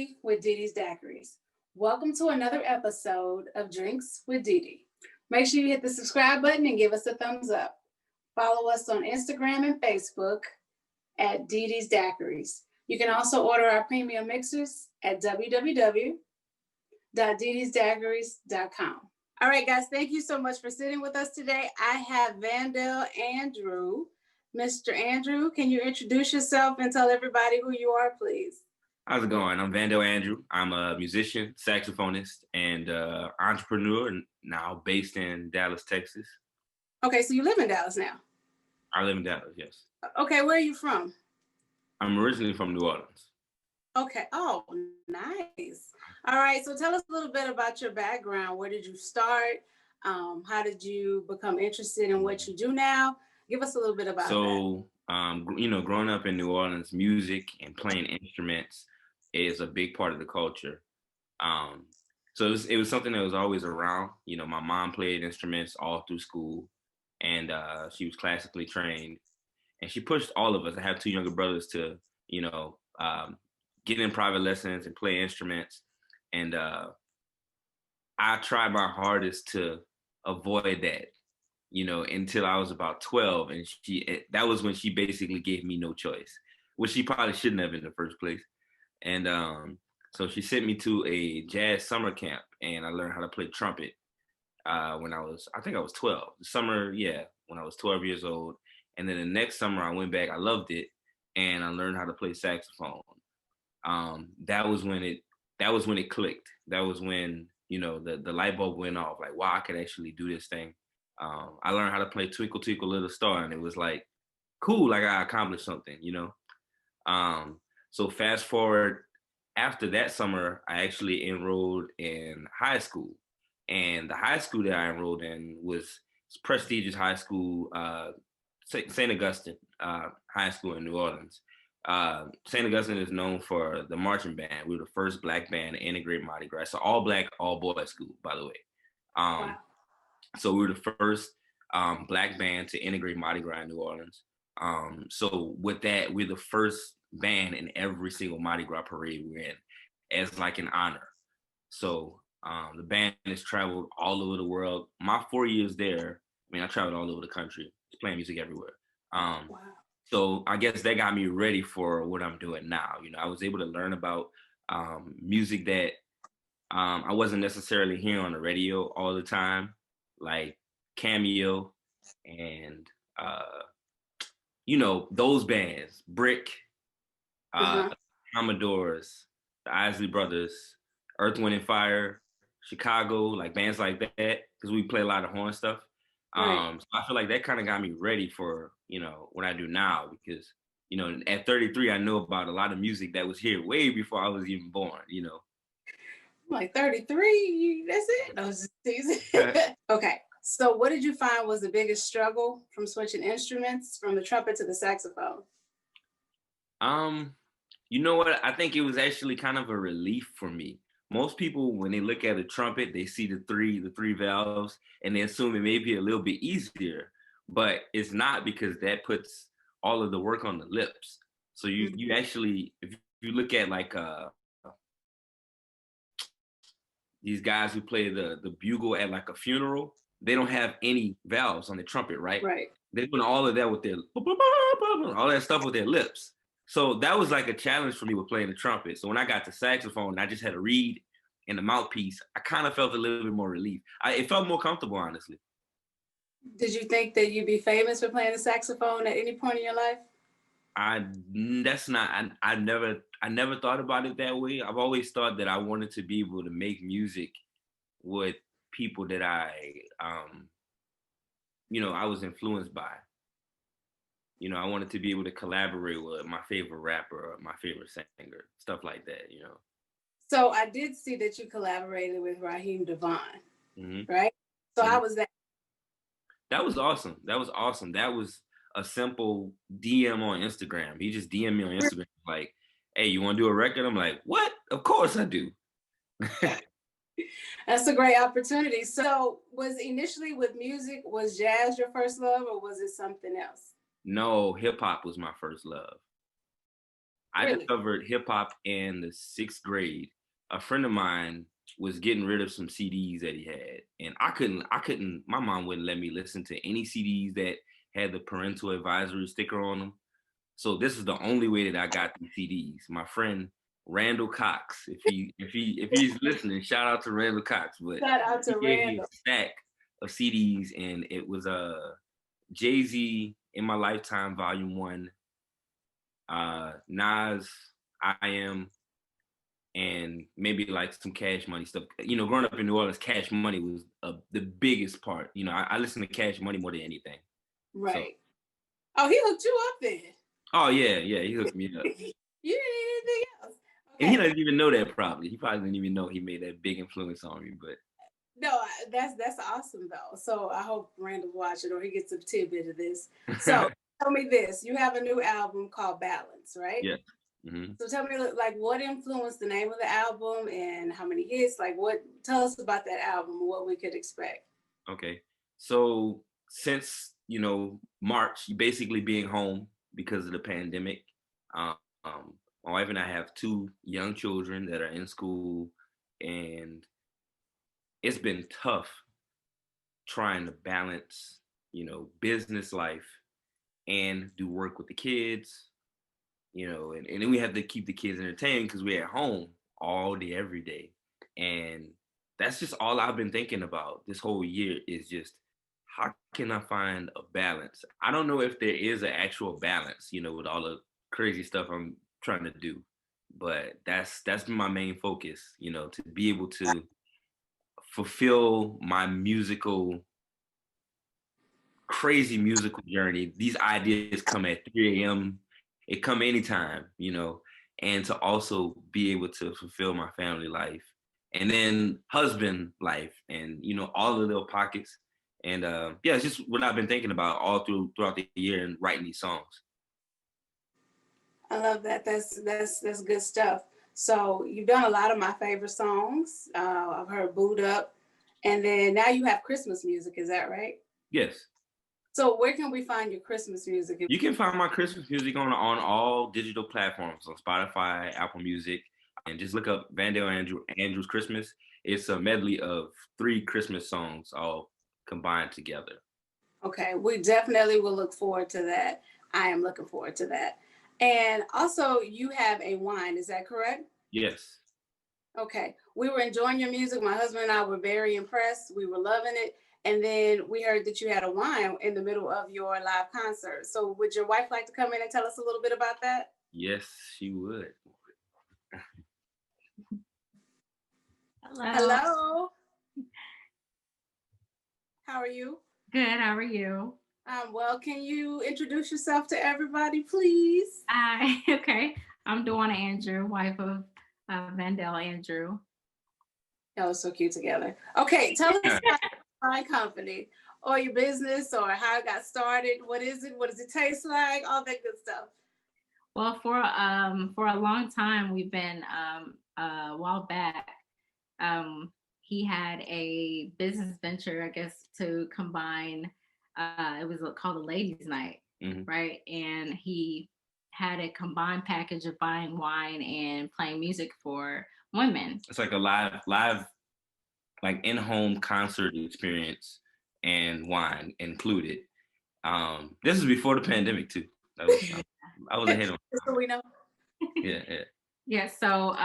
Dee with Dee Dee's Daiquiris. Welcome to another episode of Drinks with Dee Dee. Make sure you hit the subscribe button and give us a thumbs up. Follow us on Instagram and Facebook at Dee Dee's Daiquiris. You can also order our premium mixers at www.deedesdaiquiris.com. All right, guys, thank you so much for sitting with us today. I have Vandell Andrew. Mr. Andrew, can you introduce yourself and tell everybody who you are, please? How's it going? I'm Vandell Andrew. I'm a musician, saxophonist, and entrepreneur now based in Dallas, Texas. Okay, so you live in Dallas now? I live in Dallas, yes. Okay, where are you from? I'm originally from New Orleans. Okay, oh, nice. All right, so tell us a little bit about your background. Where did you start? How did you become interested in what you do now? Give us a little bit about that. So, growing up in New Orleans, music and playing instruments is a big part of the culture. So it was something that was always around. You know, my mom played instruments all through school, and she was classically trained. And she pushed all of us. I have two younger brothers to, get in private lessons and play instruments. And I tried my hardest to avoid that, until I was about 12. And that was when she basically gave me no choice, which she probably shouldn't have in the first place. And so she sent me to a jazz summer camp, and I learned how to play trumpet when I was 12. The summer, when I was 12 years old. And then the next summer I went back, I loved it, and I learned how to play saxophone. That was when it clicked. That was when, the light bulb went off, like, wow, I could actually do this thing. I learned how to play Twinkle Twinkle Little Star, and it was like, cool, like I accomplished something, So fast forward, after that summer, I actually enrolled in high school. And the high school that I enrolled in was prestigious high school, St. Augustine High School in New Orleans. St. Augustine is known for the marching band. We were the first Black band to integrate Mardi Gras. So all Black, all boys school, by the way. Wow. So we were the first Black band to integrate Mardi Gras in New Orleans. So with that, we're the first band in every single Mardi Gras parade we're in as like an honor. So the band has traveled all over the world. My 4 years there, I traveled all over the country, playing music everywhere. Wow. So I guess that got me ready for what I'm doing now. I was able to learn about music that I wasn't necessarily hearing on the radio all the time, like Cameo and, those bands, Brick, Commodores, the Isley Brothers, Earth, Wind and Fire, Chicago, like bands like that, because we play a lot of horn stuff. Right. So I feel like that kind of got me ready for, what I do now, because, at 33, I know about a lot of music that was here way before I was even born, I'm like 33, that's it? No, just teasing. Okay, so what did you find was the biggest struggle from switching instruments from the trumpet to the saxophone? You know what? I think it was actually kind of a relief for me. Most people, when they look at a trumpet, they see the three valves, and they assume it may be a little bit easier, but it's not, because that puts all of the work on the lips. So you actually, if you look at like these guys who play the bugle at like a funeral, they don't have any valves on the trumpet, right? Right. They're doing all of that with their all that stuff with their lips. So that was like a challenge for me with playing the trumpet. So when I got the saxophone, I just had a reed and the mouthpiece. I kind of felt a little bit more relief. It felt more comfortable, honestly. Did you think that you'd be famous for playing the saxophone at any point in your life? I never thought about it that way. I've always thought that I wanted to be able to make music with people that I was influenced by. I wanted to be able to collaborate with my favorite rapper or my favorite singer, stuff like that, So I did see that you collaborated with Raheem Devon, right? So how was that? That was awesome. That was a simple DM on Instagram. He just DM'd me on Instagram like, hey, you want to do a record? I'm like, what? Of course I do. That's a great opportunity. So was initially with music, was jazz your first love, or was it something else? No, hip hop was my first love. I Really? discovered hip hop in the 6th grade. A friend of mine was getting rid of some CDs that he had, and I couldn't. My mom wouldn't let me listen to any CDs that had the parental advisory sticker on them. So this is the only way that I got these CDs. My friend Randall Cox, if he's listening, shout out to Randall Cox. But Shout out he to gave me Randall. a stack of CDs, and it was Jay-Z In My Lifetime Volume 1, Nas I Am, and maybe like some Cash Money stuff. Growing up in New Orleans, Cash Money was the biggest part. I listen to Cash Money more than anything. So, Right. Oh, he hooked you up then. oh yeah, he hooked me up. You didn't need anything else. And he Okay. doesn't even know that probably. He probably didn't even know he made that big influence on me. But No, that's awesome though. So I hope Randall watch it or he gets a tidbit of this. So tell me this: you have a new album called Balance, right? yeah. Mm-hmm. So tell me, like, what influenced the name of the album and how many hits? Like, what? Tell us about that album and what we could expect. Okay. So since March, basically being home because of the pandemic, um, my wife and I have 2 young children that are in school, and it's been tough trying to balance, business life and do work with the kids, and then we have to keep the kids entertained because we're at home all day, every day. And that's just all I've been thinking about this whole year is just how can I find a balance? I don't know if there is an actual balance, with all the crazy stuff I'm trying to do. But that's been my main focus, to be able to fulfill my crazy musical journey. These ideas come at 3 a.m. It come anytime, and to also be able to fulfill my family life and then husband life and, all the little pockets. And yeah, it's just what I've been thinking about all throughout the year and writing these songs. I love that. That's good stuff. So you've done a lot of my favorite songs. I've heard "Boot Up," and then now you have Christmas music. Is that right? Yes. So where can we find your Christmas music? You can find my Christmas music on all digital platforms, on Spotify, Apple Music, and just look up Vandell Andrew's Christmas. It's a medley of 3 Christmas songs all combined together. Okay, we definitely will look forward to that. I am looking forward to that. And also, you have a wine. Is that correct? Yes. Okay, we were enjoying your music. My husband and I were very impressed. We were loving it. And then we heard that you had a wine in the middle of your live concert. So, would your wife like to come in and tell us a little bit about that? Yes, she would. Hello. Hello. How are you? Good. How are you? Well, can you introduce yourself to everybody, please? Okay. I'm Dawana Andrew, wife of Vandell Andrew. Y'all are so cute together. Okay, tell us about my company or your business or how it got started. What is it? What does it taste like? All that good stuff. Well, for a long time, we've been a while back. He had a business venture, I guess, to combine. It was called the Ladies' Night, mm-hmm. right? And he had a combined package of buying wine and playing music for women. It's like a live, like in-home concert experience and wine included. This is before the pandemic too. I was ahead on. So we know. Yeah. Yeah. So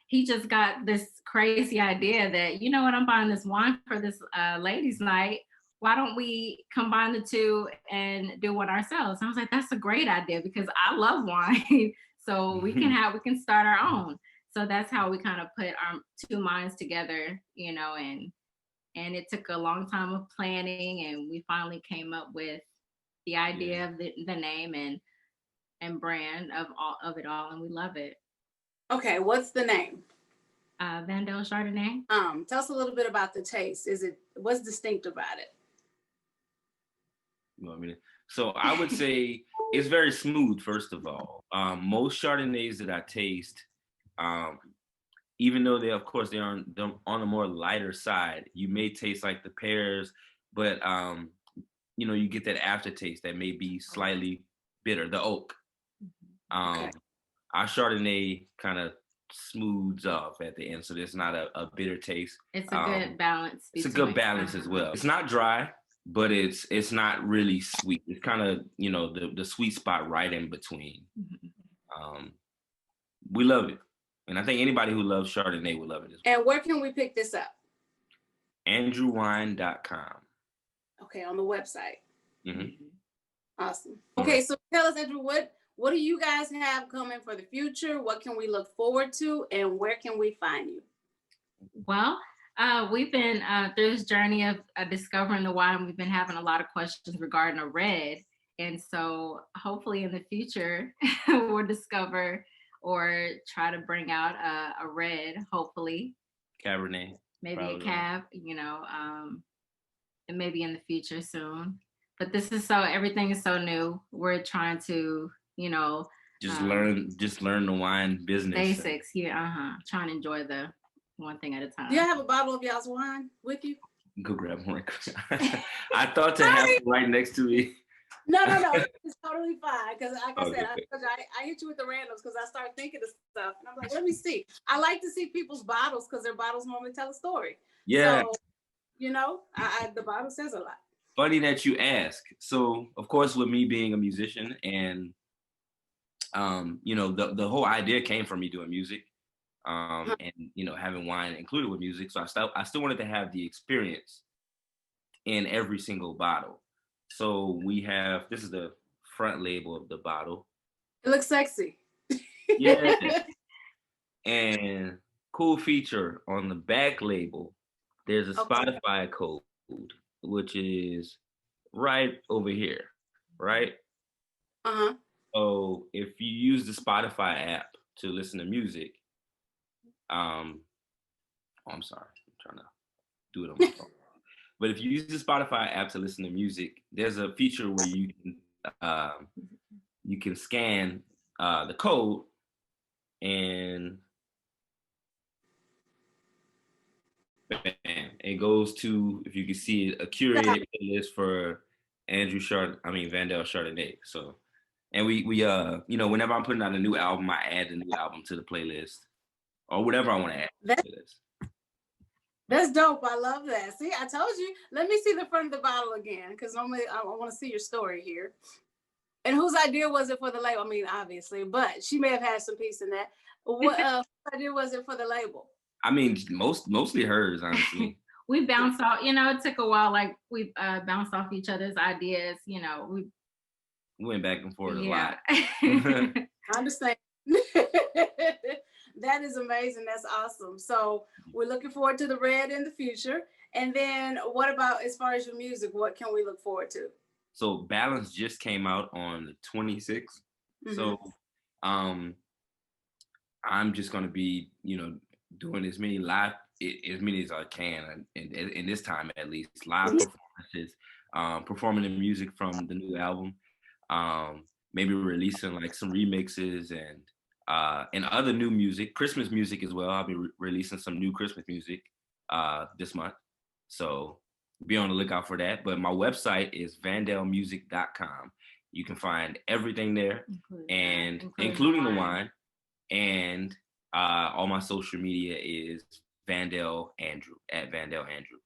he just got this crazy idea that, you know what, I'm buying this wine for this ladies' night. Why don't we combine the two and do one ourselves? And I was like, that's a great idea because I love wine. So we can start our own. So that's how we kind of put our 2 minds together, and it took a long time of planning, and we finally came up with the idea of the name and brand of it all, and we love it. Okay, what's the name? Vandell Chardonnay. Tell us a little bit about the taste. What's distinct about it? You want me to? So I would say it's very smooth. First of all, most Chardonnays that I taste, even though they're on a more lighter side, you may taste like the pears, but you get that aftertaste that may be slightly bitter, the oak. Okay. our Chardonnay kind of smooths off at the end, so there's not a bitter taste. It's a good balance. It's a good balance as well. It's not dry, but it's not really sweet. It's kind of, you know, the sweet spot right in between. We love it, and I think anybody who loves Chardonnay will love it as well. And where can we pick this up? AndrewWine.com. Okay, on the website. Awesome. All Okay, right. so tell us, Andrew, what do you guys have coming for the future? What can we look forward to, and where can we find you? Well, we've been through this journey of discovering the wine. We've been having a lot of questions regarding a red. And so hopefully in the future, we'll discover or try to bring out a red, hopefully. Cabernet. Maybe probably. a cab, you know, and maybe in the future soon. But this is everything is so new. We're trying to, you know, just learn the wine business. Basics. Trying to enjoy the one thing at a time. Do you have a bottle of y'all's wine with you? Go grab one. I thought to have it right next to me. No, it's totally fine. Because like I said, I hit you with the randoms because I start thinking of stuff. And I'm like, let me see. I like to see people's bottles because their bottles normally tell a story. Yeah. So, you know, the bottle says a lot. Funny that you ask. So, of course, with me being a musician and, you know, the whole idea came from me doing music and, you know, having wine included with music. So I still wanted to have the experience in every single bottle. So this is the front label of the bottle. It looks sexy. Yeah. And cool feature on the back label, there's a Spotify code, which is right over here, right? So if you use the Spotify app to listen to music, I'm sorry, I'm trying to do it on my phone. But if you use the Spotify app to listen to music, there's a feature where you can scan the code and bam, it goes to, if you can see it, a curated playlist for Vandell Chardonnay. So, and we you know, whenever I'm putting out a new album, I add the new album to the playlist or whatever I want to add to the playlist. That's dope. I love that. See, I told you. Let me see the front of the bottle again, because normally I want to see your story here. And whose idea was it for the label? I mean, obviously, but she may have had some piece in that. What idea was it for the label? I mean, mostly hers, honestly. We bounced off, you know, it took a while. Like we bounced off each other's ideas, you know. We went back and forth a lot. I understand. That is amazing. That's awesome. So we're looking forward to the red in the future. And then what about as far as your music? What can we look forward to? So Balance just came out on the 26th. So I'm just going to be, you know, doing as many as I can, in this time at least, live performances, performing the music from the new album, maybe releasing like some remixes and other new music, Christmas music as well. I'll be releasing some new Christmas music this month. So be on the lookout for that. But my website is vandellmusic.com. You can find everything there, including the wine. And all my social media is Vandell Andrew, at Vandell Andrew.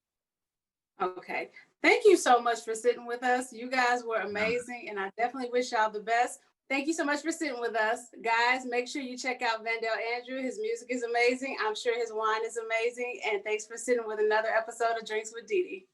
Okay. Thank you so much for sitting with us. You guys were amazing, and I definitely wish y'all the best. Thank you so much for sitting with us. Guys, make sure you check out Vandell Andrew. His music is amazing. I'm sure his wine is amazing. And thanks for sitting with another episode of Drinks with Dee Dee.